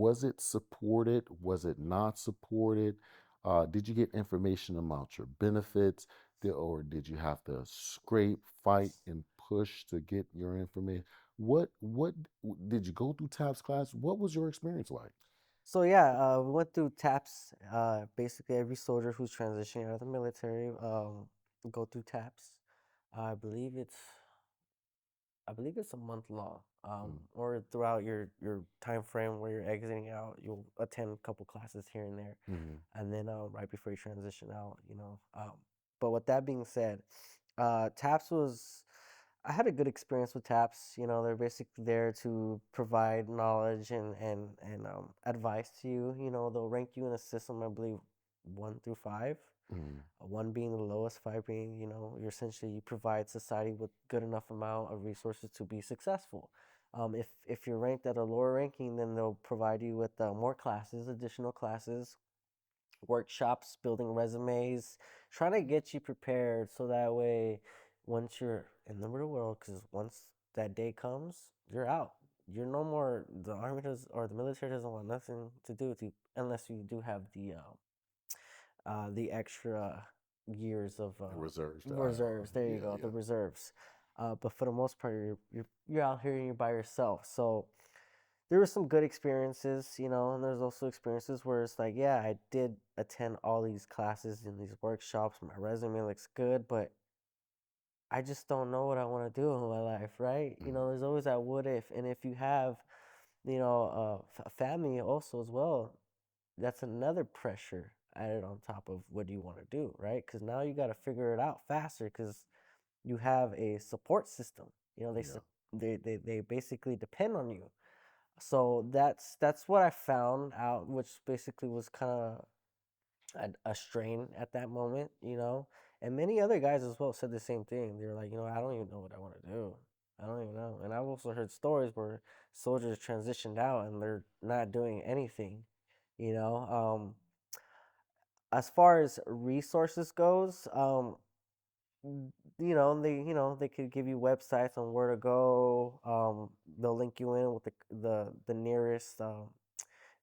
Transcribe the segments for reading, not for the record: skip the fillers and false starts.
was it supported? Was it not supported? Did you get information about your benefits? Or did you have to scrape, fight, and push to get your information? Did you go through TAPS class? What was your experience like? So yeah, we went through TAPS. Basically, every soldier who's transitioning out of the military go through TAPS. I believe it's I believe it's a month long. Mm, Or throughout your time frame where you're exiting out, you'll attend a couple classes here and there, mhm, and then right before you transition out, you know. But with that being said, TAPS was I had a good experience with TAPS. You know, they're basically there to provide knowledge and advice to you. You know, they'll rank you in a system, I believe, 1 through 5. mhm. One being the lowest, 5 being, you know, you're essentially you provide society with good enough amount of resources to be successful. If you're ranked at a lower ranking, then they'll provide you with more classes, additional classes, workshops, building resumes, trying to get you prepared so that way, once you're in the real world, because once that day comes, you're out. You're no more. The army does or the military doesn't want nothing to do with you unless you do have the extra years of The reserves, the IR. reserves. There you Yeah, go, the yeah. reserves. But for the most part, you're out here and you're by yourself. So there were some good experiences, you know, and there's also experiences where it's like, yeah, I did attend all these classes and these workshops. My resume looks good, but I just don't know what I want to do in my life, right? You know, Mhm. there's always that what if, and if you have, you know, a family also as well, that's another pressure added on top of what do you want to do, right? Because now you got to figure it out faster because you have a support system. You know, Yeah. they basically depend on you. So that's what I found out, which basically was kind of a strain at that moment, you know. And many other guys as well said the same thing. They were like, you know, I don't even know what I want to do. I don't even know. And I've also heard stories where soldiers transitioned out and they're not doing anything, you know. As far as resources goes, they could give you websites on where to go. They'll link you in with the nearest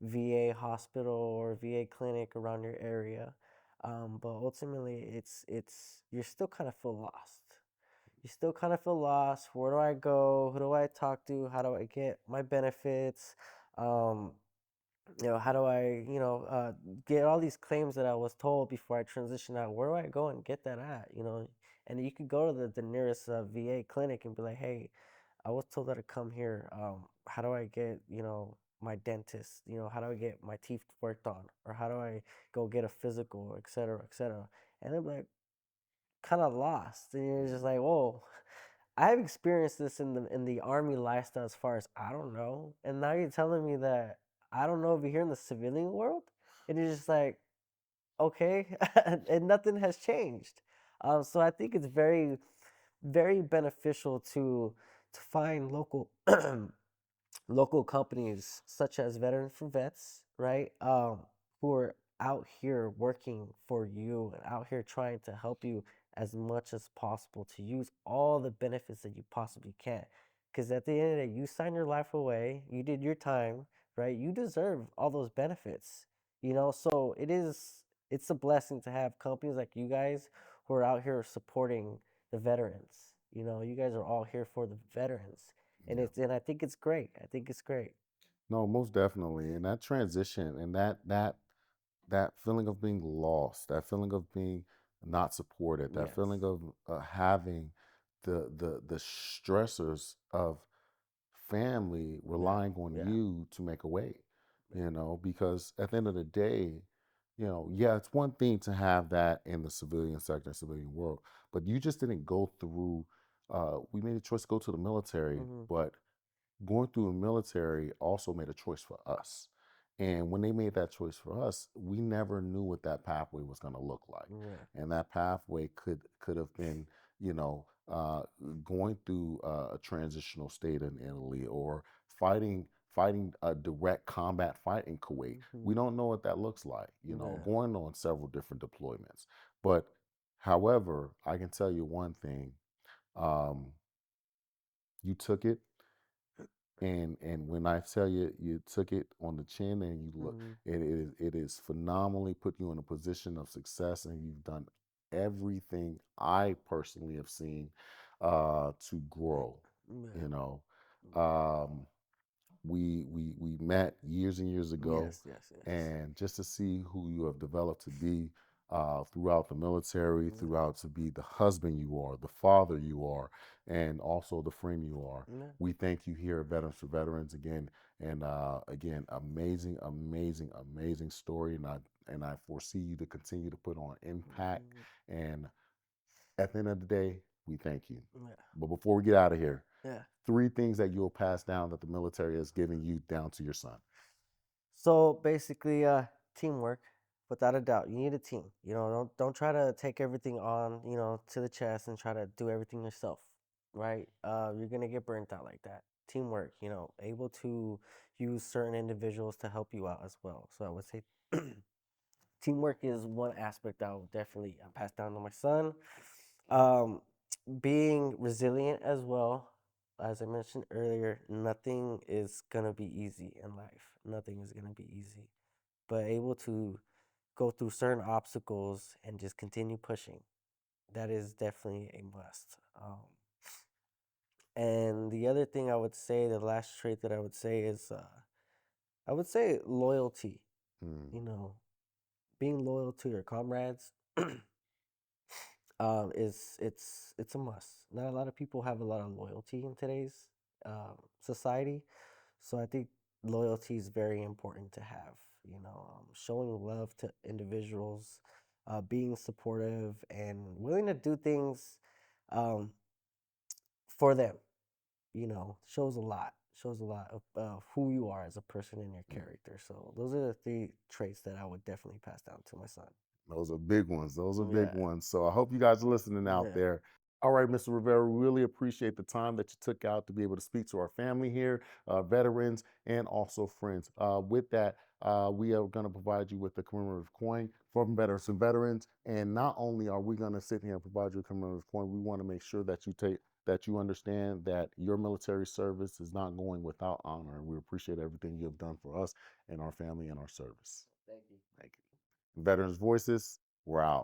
VA hospital or VA clinic around your area. But ultimately, it's you still kind of feel lost. You still kind of feel lost. Where do I go? Who do I talk to? How do I get my benefits? Um, how do I, get all these claims that I was told before I transition out? Where do I go and get that at? You know, and you could go to the nearest VA clinic and be like, hey, I was told that to come here. How do I get, my dentist? You know, how do I get my teeth worked on? Or how do I go get a physical, et cetera, et cetera? And they're like, kind of lost. And you're just Mhm. like, whoa, I've experienced this in the army lifestyle as far as I don't know. And now you're telling me that I don't know over here in the civilian world? And it's just like, okay, and nothing has changed. So I think it's very, very beneficial to find local companies such as Veteran for Vets, right? Who are out here working for you and out here trying to help you as much as possible to use all the benefits that you possibly can. Because at the end of the day, you signed your life away, you did your time, right? You deserve all those benefits, you know? So it's a blessing to have companies like you guys who are out here supporting the veterans. You know, you guys are all here for the veterans Yeah. and I think it's great. I think it's great. No, most definitely. And that transition and that feeling of being lost, that feeling of being not supported, that feeling Yes. of having the stressors of family Yeah. relying on Yeah. you to make a way, Yeah. because at the end of the day, yeah, it's one thing to have that in the civilian sector, civilian world, but you just didn't go through. We made a choice to go to the military, Hmm. but going through the military also made a choice for us. And when they made that choice for us, we never knew what that pathway was going to look like. Yeah. And that pathway could have been, you know, uh, going through a transitional state in Italy or fighting a direct combat fight in Kuwait. Hmm. We don't know what that looks like, Yeah. going on several different deployments. But however, I can tell you one thing: um, you took it And when I tell you, you took it on the chin, and you look, Mhm. it is phenomenally put you in a position of success, and you've done everything I personally have seen to grow. Yeah. You know, um, we met years and years ago, Yes, yes, yes. and just to see who you have developed to be throughout the military, Yeah. throughout to be the husband you are, the father you are, and also the friend you are. Yeah. We thank you here at Veterans for Veterans again, and again, amazing, amazing, amazing story, and I foresee you to continue to put on impact. Mhm. And at the end of the day, we thank you. Yeah. But before we get out of here, Yeah. 3 things that you'll pass down that the military has given you down to your son. So basically, teamwork, without a doubt. You need a team. Don't try to take everything on, to the chest and try to do everything yourself, right? You're gonna get burnt out like that. Teamwork, able to use certain individuals to help you out as well. So I would say teamwork is one aspect I will definitely pass down to my son. Um, being resilient as well. As I mentioned earlier, nothing is gonna be easy in life. Nothing is gonna be easy, but able to go through certain obstacles and just continue pushing. That is definitely a must. And the other thing I would say, the last trait that I would say is, I would say loyalty. Mm, You know, being loyal to your comrades is it's a must. Not a lot of people have a lot of loyalty in today's society, so I think loyalty is very important to have. Showing love to individuals, being supportive, and willing to do things um, for them. Shows a lot. Shows a lot of who you are as a person and your mm. character. So those are the 3 traits that I would definitely pass down to my son. Those are big ones. Those are big Yeah, ones. So I hope you guys are listening out yeah. there. All right, Mr. Rivera, we really appreciate the time that you took out to be able to speak to our family here, veterans, and also friends. With that, we are going to provide you with the commemorative coin from Veterans and Veterans. And not only are we going to sit here and provide you a commemorative coin, we want to make sure that you understand that your military service is not going without honor. And we appreciate everything you have done for us and our family and our service. Thank you. Thank you. Veterans Voices, we're out.